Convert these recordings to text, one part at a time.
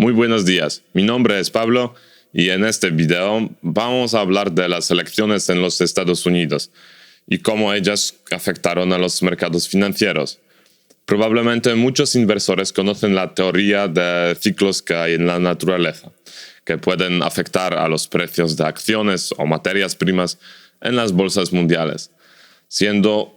Muy buenos días, mi nombre es Pablo y en este video vamos a hablar de las elecciones en los Estados Unidos y cómo ellas afectaron a los mercados financieros. Probablemente muchos inversores conocen la teoría de ciclos que hay en la naturaleza, que pueden afectar a los precios de acciones o materias primas en las bolsas mundiales, siendo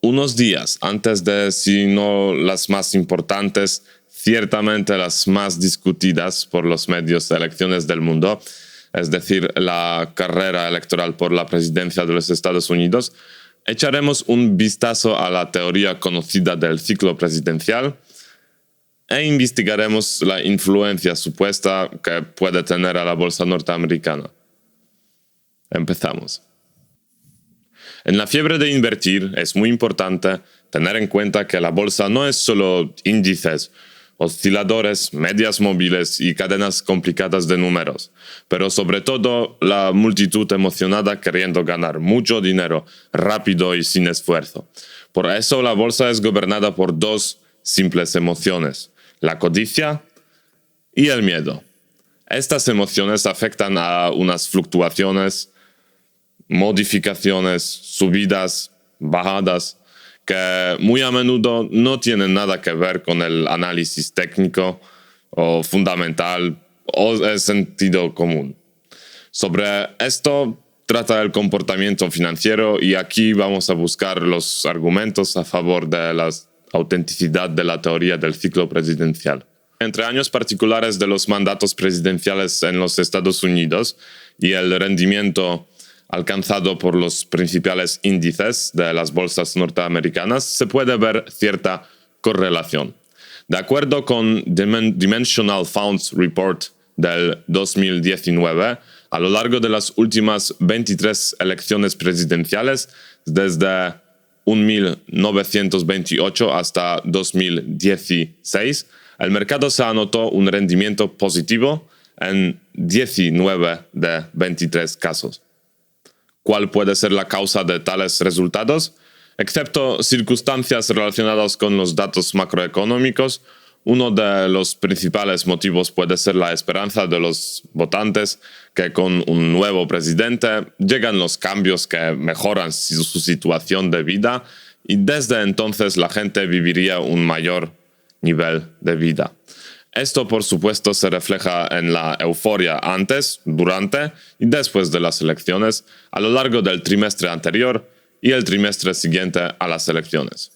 unos días antes de, si no las más importantes, ciertamente las más discutidas por los medios de elecciones del mundo, es decir, la carrera electoral por la presidencia de los Estados Unidos, echaremos un vistazo a la teoría conocida del ciclo presidencial e investigaremos la influencia supuesta que puede tener a la bolsa norteamericana. Empezamos. En la fiebre de invertir es muy importante tener en cuenta que la bolsa no es solo índices, osciladores, medias móviles y cadenas complicadas de números, pero sobre todo la multitud emocionada queriendo ganar mucho dinero rápido y sin esfuerzo. Por eso la bolsa es gobernada por dos simples emociones, la codicia y el miedo. Estas emociones afectan a unas fluctuaciones, modificaciones, subidas, bajadas, que muy a menudo no tienen nada que ver con el análisis técnico o fundamental o el sentido común. Sobre esto trata el comportamiento financiero y aquí vamos a buscar los argumentos a favor de la autenticidad de la teoría del ciclo presidencial. Entre años particulares de los mandatos presidenciales en los Estados Unidos y el rendimiento alcanzado por los principales índices de las bolsas norteamericanas, se puede ver cierta correlación. De acuerdo con Dimensional Funds Report del 2019, a lo largo de las últimas 23 elecciones presidenciales, desde 1928 hasta 2016, el mercado se anotó un rendimiento positivo en 19 de 23 casos. ¿Cuál puede ser la causa de tales resultados? Excepto circunstancias relacionadas con los datos macroeconómicos, uno de los principales motivos puede ser la esperanza de los votantes que con un nuevo presidente llegan los cambios que mejoran su situación de vida y desde entonces la gente viviría un mayor nivel de vida. Esto, por supuesto, se refleja en la euforia antes, durante y después de las elecciones, a lo largo del trimestre anterior y el trimestre siguiente a las elecciones.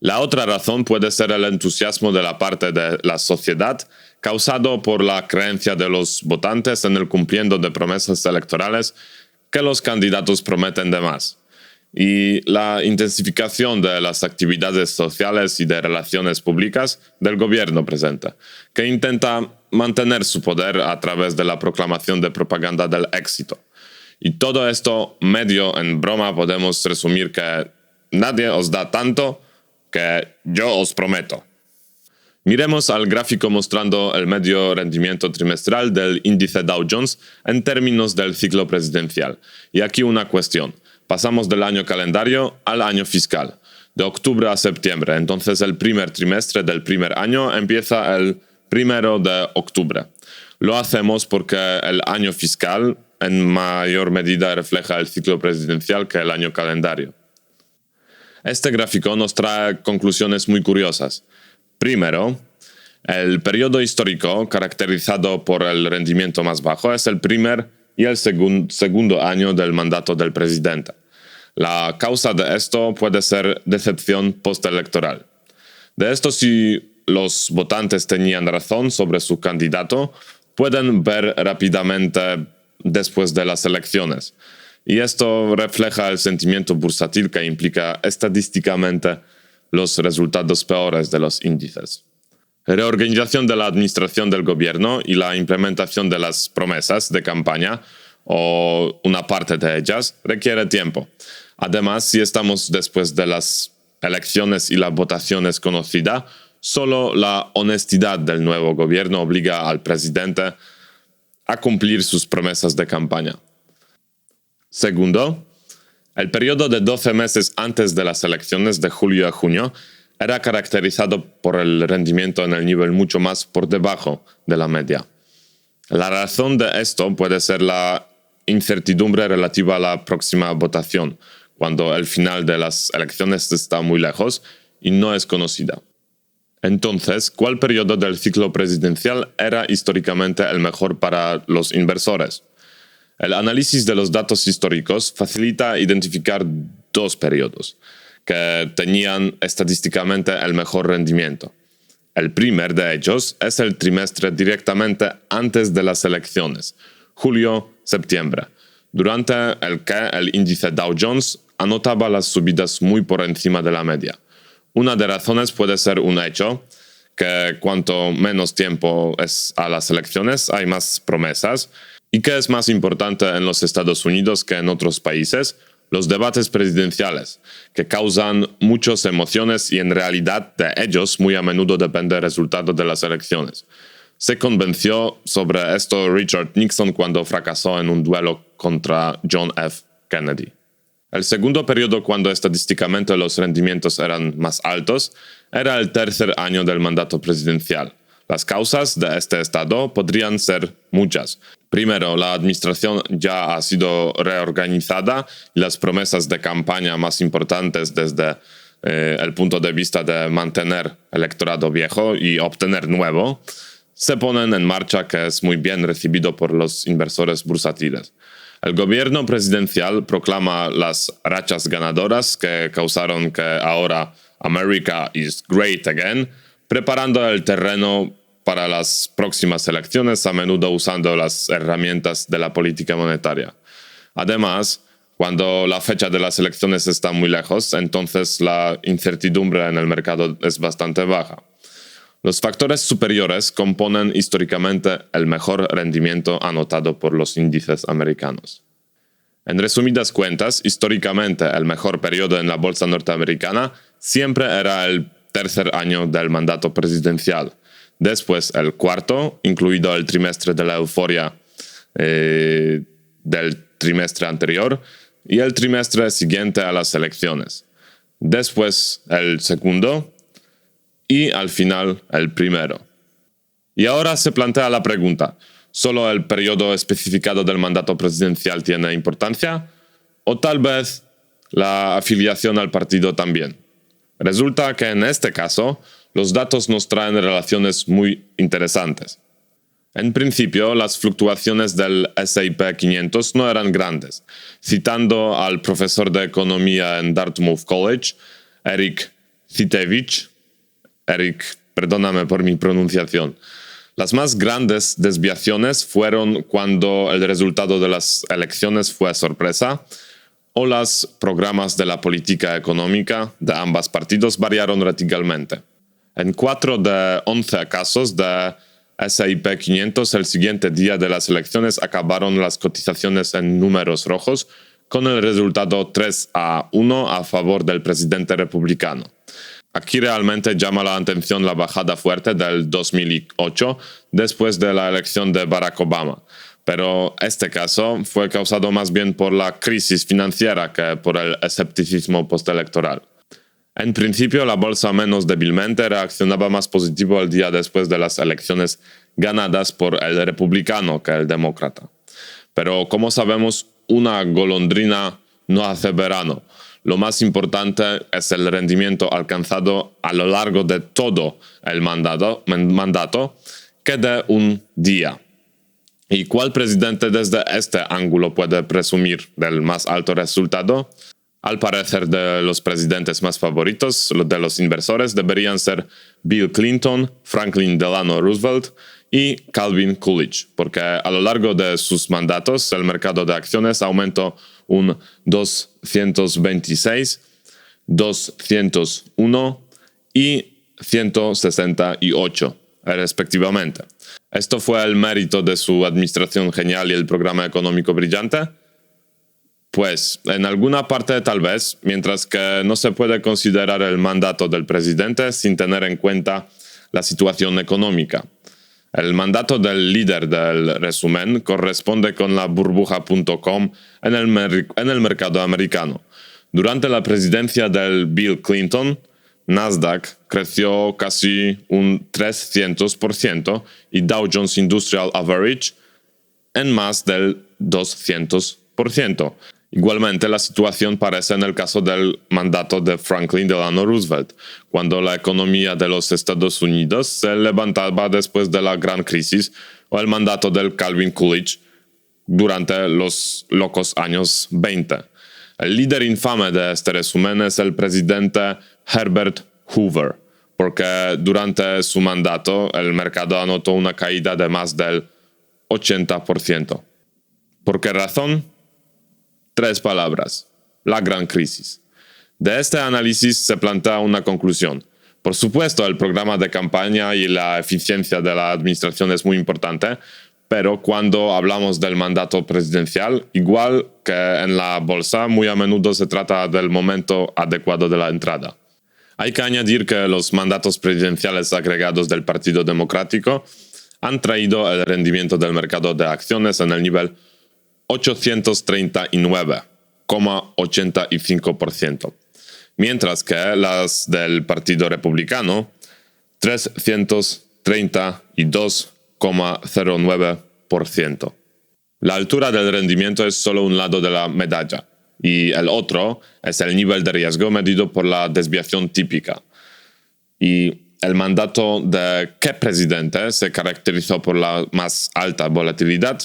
La otra razón puede ser el entusiasmo de la parte de la sociedad causado por la creencia de los votantes en el cumpliendo de promesas electorales que los candidatos prometen de más, y la intensificación de las actividades sociales y de relaciones públicas del gobierno presente, que intenta mantener su poder a través de la proclamación de propaganda del éxito. Y todo esto, medio en broma, podemos resumir que nadie os da tanto que yo os prometo. Miremos al gráfico mostrando el medio rendimiento trimestral del índice Dow Jones en términos del ciclo presidencial. Y aquí una cuestión. Pasamos del año calendario al año fiscal, de octubre a septiembre. Entonces el primer trimestre del primer año empieza el 1 de octubre. Lo hacemos porque el año fiscal en mayor medida refleja el ciclo presidencial que el año calendario. Este gráfico nos trae conclusiones muy curiosas. Primero, el periodo histórico caracterizado por el rendimiento más bajo es el primer y el segundo año del mandato del presidente. La causa de esto puede ser decepción postelectoral. De esto, si los votantes tenían razón sobre su candidato, pueden ver rápidamente después de las elecciones. Y esto refleja el sentimiento bursátil que implica estadísticamente los resultados peores de los índices. Reorganización de la administración del gobierno y la implementación de las promesas de campaña, o una parte de ellas, requiere tiempo. Además, si estamos después de las elecciones y la votación es conocida, solo la honestidad del nuevo gobierno obliga al presidente a cumplir sus promesas de campaña. Segundo, el periodo de 12 meses antes de las elecciones de julio a junio era caracterizado por el rendimiento en el nivel mucho más por debajo de la media. La razón de esto puede ser la incertidumbre relativa a la próxima votación, cuando el final de las elecciones está muy lejos y no es conocida. Entonces, ¿cuál periodo del ciclo presidencial era históricamente el mejor para los inversores? El análisis de los datos históricos facilita identificar dos periodos que tenían estadísticamente el mejor rendimiento. El primer de ellos es el trimestre directamente antes de las elecciones, julio-septiembre, durante el que el índice Dow Jones anotaba las subidas muy por encima de la media. Una de las razones puede ser un hecho, que cuanto menos tiempo es a las elecciones hay más promesas, y que es más importante en los Estados Unidos que en otros países, los debates presidenciales, que causan muchas emociones y en realidad de ellos muy a menudo depende el resultado de las elecciones. Se convenció sobre esto Richard Nixon cuando fracasó en un duelo contra John F. Kennedy. El segundo periodo cuando estadísticamente los rendimientos eran más altos era el tercer año del mandato presidencial. Las causas de este estado podrían ser muchas. Primero, la administración ya ha sido reorganizada y las promesas de campaña más importantes desde el punto de vista de mantener electorado viejo y obtener nuevo, se ponen en marcha, que es muy bien recibido por los inversores bursátiles. El gobierno presidencial proclama las rachas ganadoras que causaron que ahora America is great again, preparando el terreno para las próximas elecciones, a menudo usando las herramientas de la política monetaria. Además, cuando la fecha de las elecciones está muy lejos, entonces la incertidumbre en el mercado es bastante baja. Los factores superiores componen históricamente el mejor rendimiento anotado por los índices americanos. En resumidas cuentas, históricamente el mejor periodo en la bolsa norteamericana siempre era el tercer año del mandato presidencial. Después el cuarto, incluido el trimestre de la euforia del trimestre anterior, y el trimestre siguiente a las elecciones. Después el segundo y al final el primero. Y ahora se plantea la pregunta, ¿solo el periodo especificado del mandato presidencial tiene importancia? ¿O tal vez la afiliación al partido también? Resulta que en este caso, los datos nos traen relaciones muy interesantes. En principio, las fluctuaciones del S&P 500 no eran grandes. Citando al profesor de economía en Dartmouth College, Eric Citevich, perdóname por mi pronunciación. Las más grandes desviaciones fueron cuando el resultado de las elecciones fue sorpresa o los programas de la política económica de ambos partidos variaron radicalmente. En 4 de 11 casos de S&P 500, el siguiente día de las elecciones acabaron las cotizaciones en números rojos, con el resultado 3-1 a favor del presidente republicano. Aquí realmente llama la atención la bajada fuerte del 2008 después de la elección de Barack Obama, pero este caso fue causado más bien por la crisis financiera que por el escepticismo postelectoral. En principio, la bolsa menos débilmente reaccionaba más positivo el día después de las elecciones ganadas por el republicano que el demócrata. Pero como sabemos, una golondrina no hace verano. Lo más importante es el rendimiento alcanzado a lo largo de todo el mandato que de un día. ¿Y cuál presidente desde este ángulo puede presumir del más alto resultado? Al parecer de los presidentes más favoritos de los inversores deberían ser Bill Clinton, Franklin Delano Roosevelt y Calvin Coolidge, porque a lo largo de sus mandatos el mercado de acciones aumentó un 226, 201 y 168, respectivamente. ¿Esto fue el mérito de su administración genial y el programa económico brillante? Pues en alguna parte tal vez, mientras que no se puede considerar el mandato del presidente sin tener en cuenta la situación económica. El mandato del líder del resumen corresponde con la burbuja.com en el mercado americano. Durante la presidencia del Bill Clinton, Nasdaq creció casi un 300% y Dow Jones Industrial Average en más del 200%. Igualmente, la situación parece en el caso del mandato de Franklin Delano Roosevelt, cuando la economía de los Estados Unidos se levantaba después de la gran crisis, o el mandato del Calvin Coolidge durante los locos años 20. El líder infame de este resumen es el presidente Herbert Hoover, porque durante su mandato el mercado anotó una caída de más del 80%. ¿Por qué razón? 3 palabras: la gran crisis. De este análisis se plantea una conclusión. Por supuesto, el programa de campaña y la eficiencia de la administración es muy importante, pero cuando hablamos del mandato presidencial, igual que en la bolsa, muy a menudo se trata del momento adecuado de la entrada. Hay que añadir que los mandatos presidenciales agregados del Partido Democrático han traído el rendimiento del mercado de acciones en el nivel 839,85%, mientras que las del Partido Republicano 332,09%. La altura del rendimiento es solo un lado de la medalla, y el otro es el nivel de riesgo medido por la desviación típica. Y el mandato de ¿qué presidente se caracterizó por la más alta volatilidad?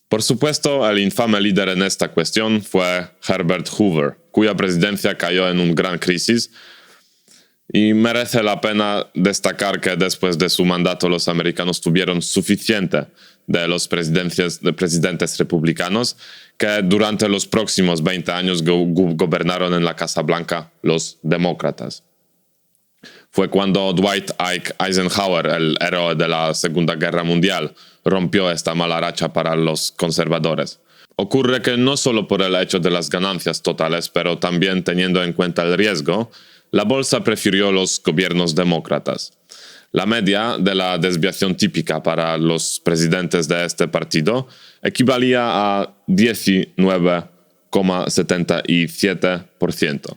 Por supuesto, el infame líder en esta cuestión fue Herbert Hoover, cuya presidencia cayó en una gran crisis, y merece la pena destacar que después de su mandato los americanos tuvieron suficiente de los presidentes republicanos que durante los próximos 20 años gobernaron en la Casa Blanca los demócratas. Fue cuando Dwight Eisenhower, el héroe de la Segunda Guerra Mundial, rompió esta mala racha para los conservadores. Ocurre que no solo por el hecho de las ganancias totales, pero también teniendo en cuenta el riesgo, la bolsa prefirió los gobiernos demócratas. La media de la desviación típica para los presidentes de este partido equivalía a 19,77%.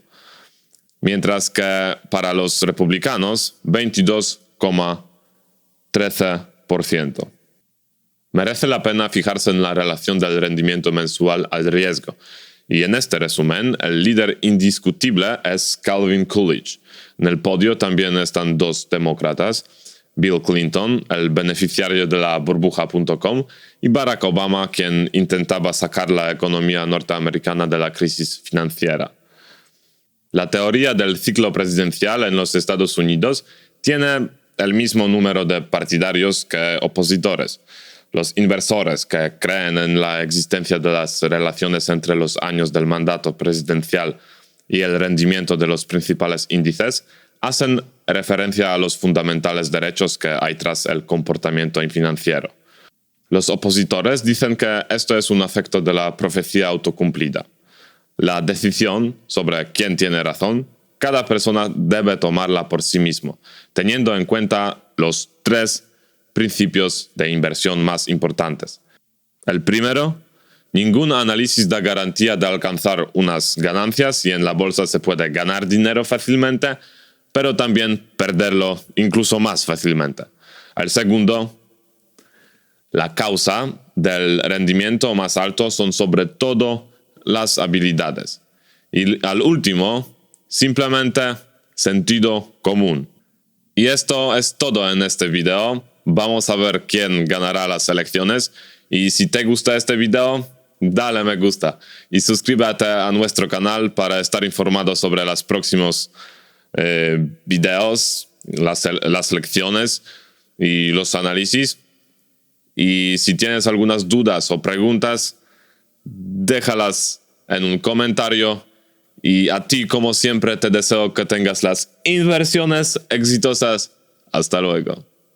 Mientras que para los republicanos, 22,13%. Merece la pena fijarse en la relación del rendimiento mensual al riesgo, y en este resumen, el líder indiscutible es Calvin Coolidge. En el podio también están 2 demócratas, Bill Clinton, el beneficiario de la burbuja.com, y Barack Obama, quien intentaba sacar la economía norteamericana de la crisis financiera. La teoría del ciclo presidencial en los Estados Unidos tiene el mismo número de partidarios que opositores. Los inversores que creen en la existencia de las relaciones entre los años del mandato presidencial y el rendimiento de los principales índices hacen referencia a los fundamentales derechos que hay tras el comportamiento financiero. Los opositores dicen que esto es un efecto de la profecía autocumplida. La decisión sobre quién tiene razón, cada persona debe tomarla por sí mismo, teniendo en cuenta los 3 principios de inversión más importantes. El primero, ningún análisis da garantía de alcanzar unas ganancias y en la bolsa se puede ganar dinero fácilmente, pero también perderlo incluso más fácilmente. El segundo, la causa del rendimiento más alto son sobre todo las habilidades. Y al último, simplemente sentido común. Y esto es todo en este video. Vamos a ver quién ganará las elecciones. Y si te gusta este video, dale me gusta. Y suscríbete a nuestro canal para estar informado sobre los próximos videos, las lecciones y los análisis. Y si tienes algunas dudas o preguntas, déjalas en un comentario. Y a ti, como siempre, te deseo que tengas las inversiones exitosas. Hasta luego.